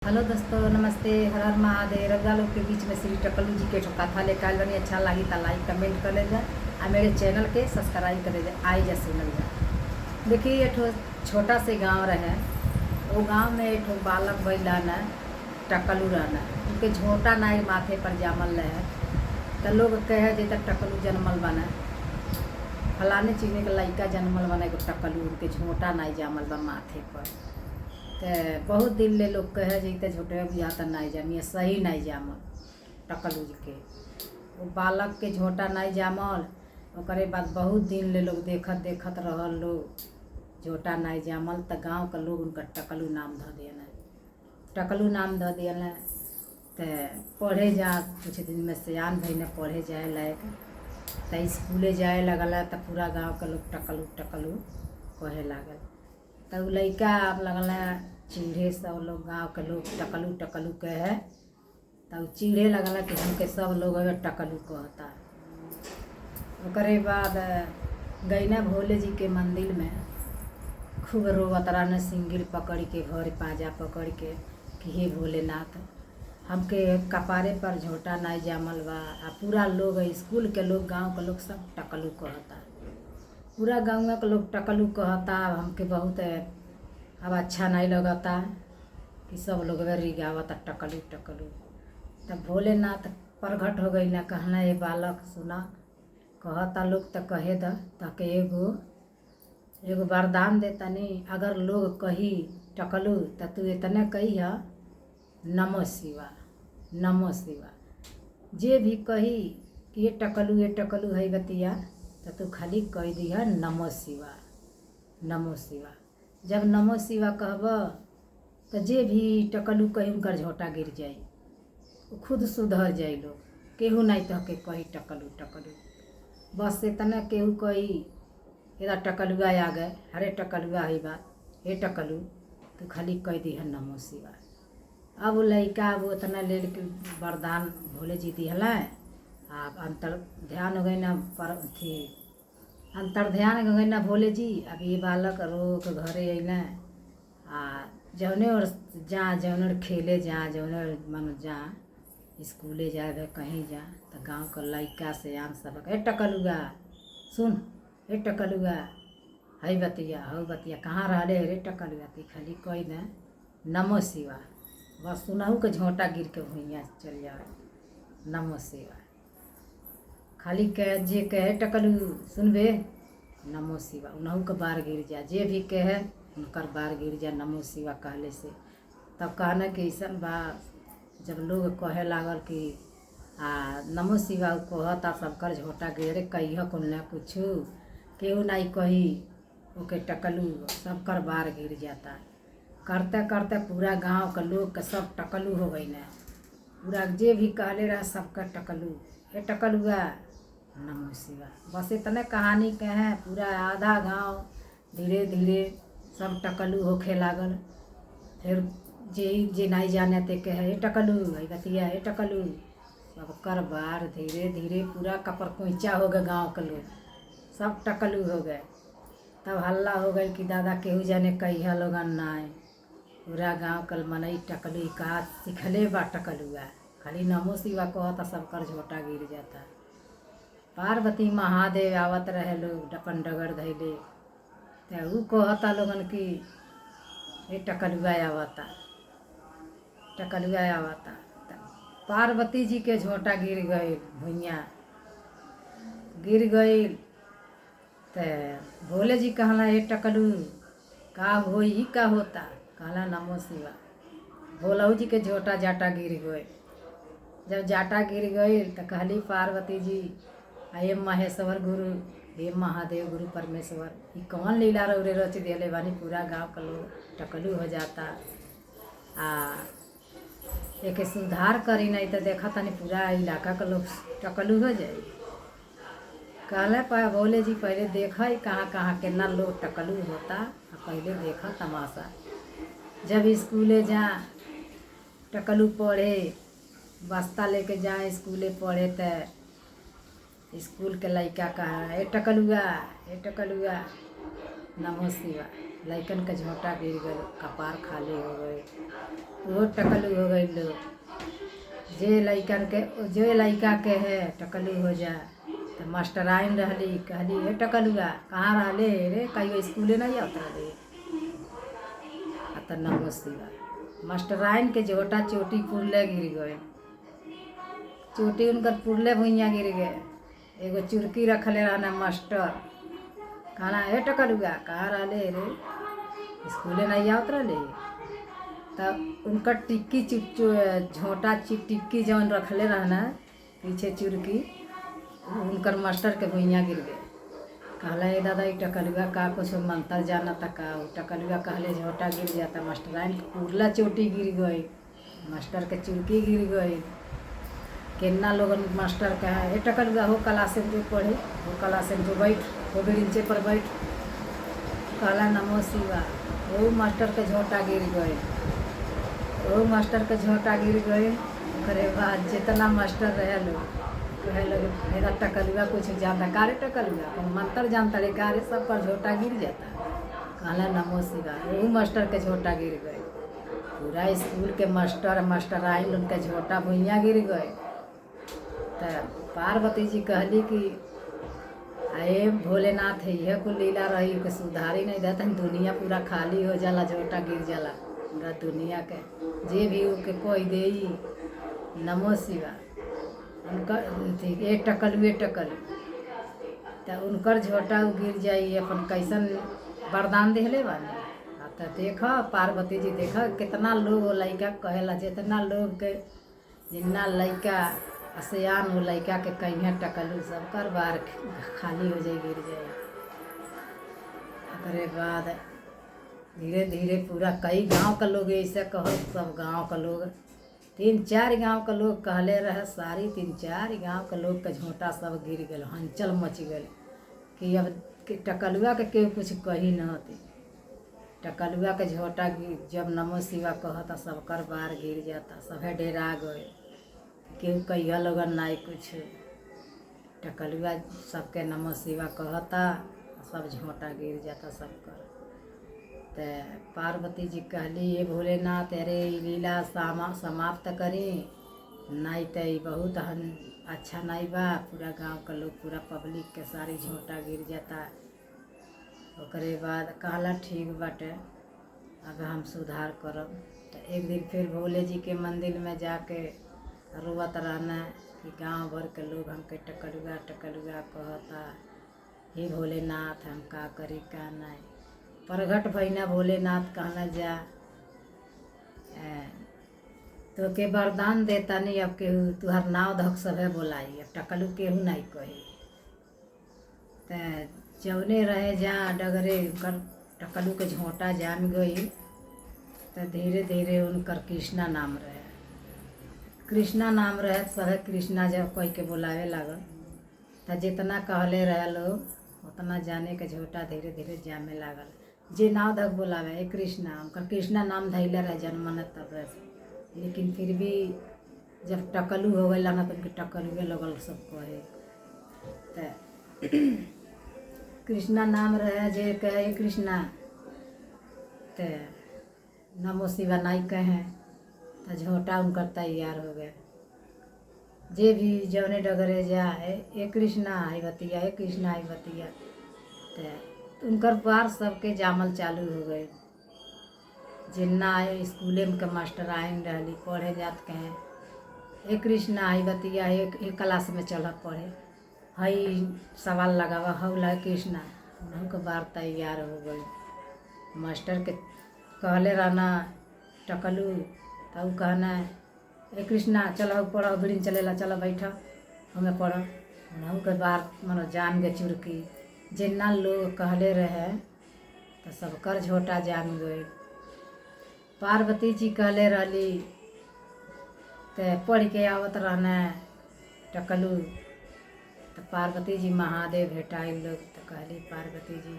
Hello दोस्तों, नमस्ते। हर हर महादेव। रउआ लोग के बीच में श्री टकलू जी के कथा लेकर आइल बनी। अच्छा लगी तो लाइक कमेंट कर ले जा आ मेरे चैनल के सब्सक्राइब कर जा। आई जा सुनल जा। देखिए, एक छोटा से गांव रहे। वो गांव में एक बालक बैला न टकलू रहना। उनके झोंटा नाई माथे पर जामल रहे। तो लोग कहे जे टकलू जन्मल बना, फलाने चीज़ के लड़का जन्मल बना एगो टकलू, उनके झोंटा नाई जामल बा माथे पर। तो बहुत दिन ले लोग कहे जैते झोटे बिया तो नहीं जामिए, सही नहीं जामल टकलू जी के। वो बालक के झोंटा नहीं जामल। ओकरे बाद बहुत दिन ले लोग देखत देखत रहल लोग झोंटा नहीं जामल। तो गाँव के लोग उनका टकलू नाम ध दिए। टकलू नाम ध दिए। तो पढ़े जा कुछ दिन में सियान भई न पढ़े जाए लायक। तो स्कूले जाए लगल तो पूरा गाँव के लोग टकलू टकलू कहे लागल। तब लड़का लगल चिढ़े, सब लोग गाँव के लोग टकलू टकलू कहे। तब चिढ़े लगल कि हमके सब लोग अगर टकलू कहता। ओकरे बाद गईना भोले जी के मंदिर में खूब रोवत रहन, सिंगिल पकड़ के, घर पाजा पकड़ के कि हे भोलेनाथ, हमके कपारे पर झोंटा नहीं जामल बा। आ पूरा लोग, स्कूल के लोग, गांव के लोग सब टकलू कहता। पूरा गाँव के लोग टकलू कहता। हमके बहुत अब अच्छा नहीं लगता कि सब लोग रिगावता टकलू टकलू। तब भोलेनाथ प्रगट हो गई ना, कहना ये बालक सुना, कहता लोग तो कहे द ताकि एगो वरदान देता। नहीं अगर लोग कही टकलू तो तू इतने कही है नमो शिवा, नमो शिवा। जे भी कही कि ये टकलू है बतिया, तो तू खाली कह दी है नमो शिवा, नमो शिवा। जब नमो शिवा कहब तो जे भी टकलू कही उनकर झोंटा गिर जाई, खुद सुधर जाई। लोग केहू नहीं तो के कही टकलू टकलू, बस इतना केहू कही एदा टकलुआ आ गए, अरे टकलुआ है बा, हे टकलू, तो खाली कह दी है नमो शिवा। अब वो लड़का वो इतना ले के वरदान भोले जी दिहल। आप अंतर ध्यान हो गई ना पर थी, अंतर ध्यान हो गई ना भोले जी। अब ये बालक रो के घरे अइल आ जौने और जौने और खेले जौने मन स्कूले जाए कहीं जा, तो गाँव का लड़का से आम सब ए टकलुआ सुन, हे टकलुआ, है बतिया हो बतिया कहाँ रहले रे टकलुआ, ती खाली कह दे नमो शिवा। बस सुनहू के झोंटा गिर के भुइयाँ चल जाए, नमो शिवा। खाली कह जे कहे टकलू सुनबे नमो शिवा, उनहू के बार गिर जा। जे भी कहे उनकर बार गिर जा नमो शिवा कहले से। तब कहना कि ऐसन बा, जब लोग कहे लागल कि नमो शिवा कहता सबकर झोंटा गिरे, कहियो कुल न कुछ केहू नहीं कही ओके टकलू, सबकर बार गिर जाता। करते करते पूरा गांव के लोग के सब टकलू हो गई न। पूरा जे भी कहले रहा सबका टकलू, हे टकलुआ नमो शिवा। बस इतने कहानी के हैं। पूरा आधा गांव धीरे धीरे सब टकलू होखे लागल। फिर जे नहीं जाने ते कहे हे टकलू, है बतिया हे टकलू, सबकर बार धीरे धीरे पूरा कपर कोइचा हो गए। गाँव के लोग सब टकलू हो गए। तब हल्ला हो गई कि दादा केहू जाने कहिया लोगन नाय। पूरा गाँव कल मनई टकलू का सिखले बा टकलुआ, खाली नमो शिवा कहता सबकर झोंटा गिर जाता। पार्वती महादेव आवत रहे लोग अपन डगर धैले, तो ऊ कहता लोगन कि ये टकलुआ आवता, टकलुआ आवता। पार्वती जी के झोंटा गिर गई भुइयाँ, गिर गई। तो भोले जी कहला ये टकलू का होई का होता, कहला नमो शिवा। भोलऊ जी के झोंटा जाटा गिर गए। जब जाटा गिर गई तो कहली पार्वती जी, हे महेश्वर गुरु, हे महादेव गुरु परमेश्वर, ये कौन लीला रौरे रच दिले बानी, पूरा गाँव का लोग टकलू हो जाता। एके सुधार करी नहीं तो देखा तनी पूरा इलाका का लोग टकलू हो जाए। कहले भोले जी पहले देखा कहाँ कहाँ कितना लोग टकलू होता, पहले देखा तमाशा। जब स्कूले जा टकलू पढ़े, बस्ता लेके जाए स्कूले पढ़े, तो स्कूल के लड़का कहा हे टकलुआ, हे टकलुआ, नमो शिवा। लइकन के झोंटा गिर गए, कपार खाली हो गए, वो टकलू हो गई लोग। जे लइका के है टकलू हो जा तो मास्टराइन रहली, कहली हे टकलुआ कहाँ रहले रे, कहियो स्कूले नहीं आवत रहे। तो नमो शिवा। मास्टराइन के झोटा चोटी पुरले गिर गए, चोटी उनकर पुरले भुइया गिर गए। एगो चुरकी रखले रहना मास्टर, कहना हे टकलुआ कहाँ रहले रे, स्कूले नहीं आवत रहे। तब उनकर टिक्की झोंटा टिक्की जौन रखले रहना पीछे चुरकी, उनकर मास्टर के भुइया गिर गए। कहला ए दादा ई टकलुआ का कुछ मंत्र जाना था का। टकलुआ कहले झोंटा गिर जाता, मास्टराइन पुरला चोटी गिर गई, मास्टर के चुरकी गिर गई। केन्ना लोगन मास्टर का है ए टकलुआ हो क्लास में जो पढ़े, हो क्लास में जो बैठ, हो बेंचे पर बैठ। कहला नमो शिवा। वो मास्टर के झोंटा गिर गए, वो मास्टर के झोंटा गिर गए। ओकरे बाद जितना मास्टर रहे लोग कहे लगे मेरा टकलुआ कुछ जानता, कारे टकलुआ कौन मंत्र जानता रे, कारे सब पर झोंटा गिर जाता। कहला नमो शिवा। वो मास्टर के झोंटा गिर गए, पूरा स्कूल के मास्टराइन उनके झोंटा भुइया गिर गए। तो पार्वती जी कहली कि अरे भोलेनाथ यह कुल लीला रही के सुधारी नहीं देता, दुनिया पूरा खाली हो जाला, झोंटा गिर जाला पूरा दुनिया के। जे भी उनके कोई दे नमो शिवा। उनकर एक टकलू तो उनकर झोटा गिर जाई, अपन कैसन वरदान देहले बानी। तो देख पार्वती जी, देख कितना लोग लइका कहेला, जितना लोग के जितना लइका असियान हो लइका के कहीं टकलू सबकर बार खाली हो जाए, गिर जाए। ओकरे बाद धीरे धीरे पूरा कई गांव का लोग ऐसे कह, सब गांव का लोग 3-4 गांव का लोग कहले रहे, सारी 3-4 गांव का लोग का झोंटा सब गिर गए, हलचल मच गए कि अब टकलुआ के केहू कुछ कही न होती। टकलुआ के झोंटा जब नमो शिवा कहता सबकर बार गिर जाता, सभे डेरा गए, केहू कहिया लोगन नहीं कुछ। टकलुआ सबके नमो शिवा कहता, सब झोंटा गिर जाता सबकर। तो पार्वती जी कहली ये भोलेनाथ अरे लीला समाप्त करी, नहीं तो बहुत अच्छा नहीं बा, पूरा गांव का लोग पूरा पब्लिक के सारी झोंटा गिर जाता। ओकरे बाद कहला ठीक बाटे, अब हम सुधार करब। तो एक दिन फिर भोले जी के मंदिर में जाके रोवत रहना कि गांव भर के लोग हमके टकलुआ कहता, हे भोलेनाथ हम का करी का नहीं। प्रगट भइना भोलेनाथ कहना जा तो के वरदान देता नहीं, अब केहू तुहर नाव धक सभे बोलाई, अब टकलू केहू नहीं कही। तो जौने रहे जहाँ डगरे उनकर टकलू के झोंटा जाम गई। तो धीरे धीरे उनकर कृष्णा नाम रहे, कृष्णा नाम रहे, सभे कृष्णा जब कह के बुलावे लागल। तो जितना कहले रहे लोग उतना जाने के झोंटा धीरे धीरे जामे लागल। जे नाव धक बोलावे हे कृष्णा, उनका कृष्णा नाम धैले रहे जन्मन तब से। लेकिन फिर भी जब टकलू हो गई ना तो उनके टकलुए लगल सब कहे। तो कृष्णा नाम रहे, जे कहे कृष्णा तो नमो शिवा नहीं कहे तो झोंटा उनकर तैयार हो गए। जे भी जौने डगरे जाए ए कृष्णा आई बतिया, ए कृष्णा आई बतिया, तो उनकर बार सबके जामल चालू हो गए। जिन्ना स्कूले में के मास्टर आइन रहली पढ़े जात कहें ए कृष्णा आई बतिया, एक क्लास में चल पढ़े, हई सवाल लगावा हऊ लगे कृष्णा, उनके बार तैयार हो गई। मास्टर के कहले रहना टकलू, तब कहना ए कृष्णा चलो पढ़ो, बिड़िन चलेला चलो बैठ हमें पढ़ो। उन्हों के बार मनो जान गए चुरकी। जिन्ना लोग कहले रहे तो सबकर झोंटा जान गए। पार्वती जी कहले रहली तो पढ़ के आवत रहना टकलू। तो पार्वती जी महादेव भेटाई लोग, तो कहली पार्वती जी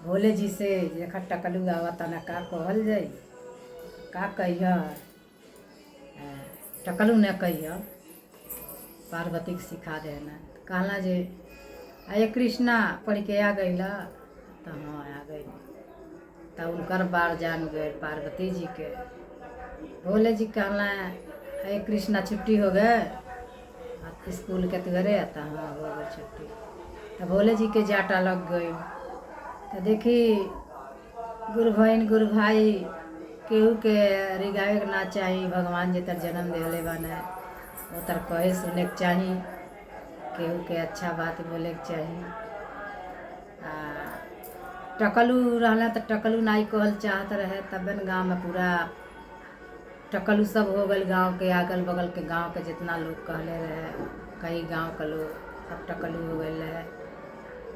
भोले जी से देखा टकलू आवत ना का कहल जाई, का कहिया टकलू ने कहिया पार्वती के सिखा देना। कहला जे ये कृष्णा पढ़ के आ गई तो हाँ आ गई। तो उनकर बार जान गए पार्वती जी के। भोले जी कहला ये कृष्णा छुट्टी हो गए स्कूल के तुहरे आता। हाँ हो गई छुट्टी। तो भोले जी के जाटा लग गई। तो देखी गुरु बहन गुरु भाई केहू के रिगावे के ना चाही। भगवान जी तर जन्म दिले बने वो तर कहे सुने के चाही। केहू के अच्छा बात बोले के चाही। टकलू रहला तो टकलू नाई कहल चाहत रहे तब न गाँव में पूरा टकलू सब हो गए। गांव के अगल बगल के गांव के जितना लोग कहले रहे कई गांव के लोग सब टकलू हो गए रहे।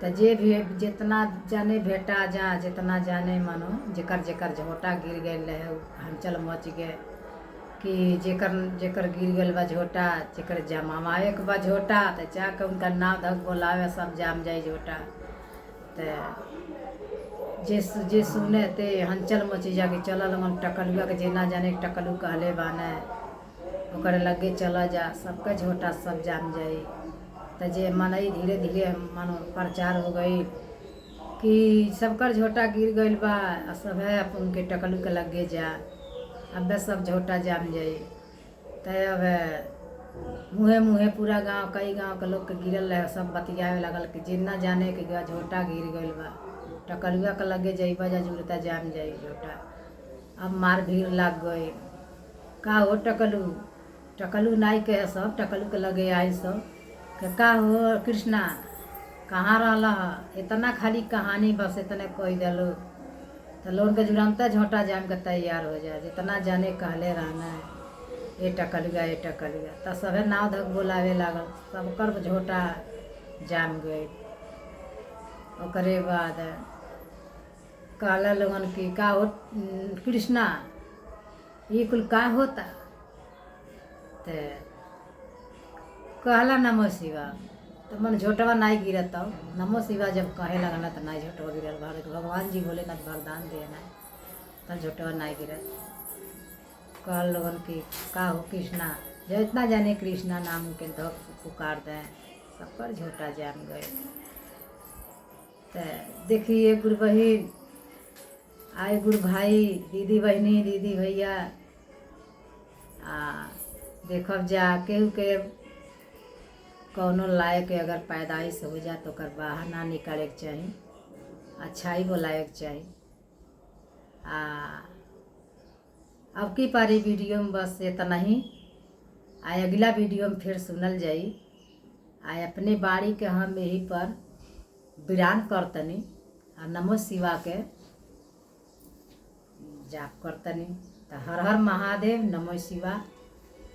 तो जे भी जितना जाने भेटा जा जितना जाने मानो जेकर जेकर झोटा गिर गए रहे हलचल मच गए कि जेकर जेकर गिर गल बा झोटा जेकर जमावे के बा झोटा तो जाके उनका नाव धक बोलावे सब जाम जाए झोटा। तो जे सुने ते हलचल मची जाके चलल मन टकलुआ के जेना जाने टकलू कहले बाने ओकरे लगे चला जा सबका झोटा सब जाम जाई। तो जे मनई धीरे धीरे मानो प्रचार हो गई कि सबकर झोटा गिर गई बा सब है अपन उनके टकलू के लगे जा अब सब झोटा जाम जाई। तो अब मुँहे मुँहे पूरा गांव कई गांव के लोग के गिरल रहे सब बतियावे लगल कि जितना जाने कि झोटा गिर गई बा टकलुआ के लगे जाइबा जा जुड़ता जाम जाई झोटा। अब मार भीड़ लग गई का हो टकलू टकलू नाई के सब टकलू के लगे आई सब का हो कृष्णा कहाँ रहला इतना खाली कहानी बस इतने कह दिलो। तो लोन के जुड़मता झोटा जाम के तैयार हो जाए जितना जाने कहले रहना है ये टकलुआ तो सभे नाव धक बोलावे लागल सबकर झोटा जाम गए। ओकरे बाद कहला लोगन की का हो कृष्णा ये कुल का होता। तो कहला नमो शिवा तो मन झोटवा नहीं गिरत नमो शिवा जब कहे लगना तो नहीं झोटवा गिरल भगवान जी बोले ना वरदान दे ना तो झोटवा नहीं गिरत। कहल लोगन की का हो कृष्णा जो इतना जाने कृष्णा नाम के धक पुकार दें सबकर झोटा जाम गए। तो देखिए गुरु बहन आए गुरु भाई दीदी बहनी दीदी भैया देखब जा केहू के कौनो लायक अगर पैदाइश हो जा तो कर बाहर ना निकाले के चाही अच्छाई बोलाए के चाही। अब की पारी वीडियो में बस इतना ही। आए अगला वीडियो में फिर सुनल जाई। आए अपने बाड़ी के हम यही पर विरान करतनी और नमो शिवा के जाप करतनी। तो हर हर महादेव नमो शिवा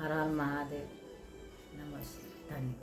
हर हर महादेव नमो शिवा धन्यवाद।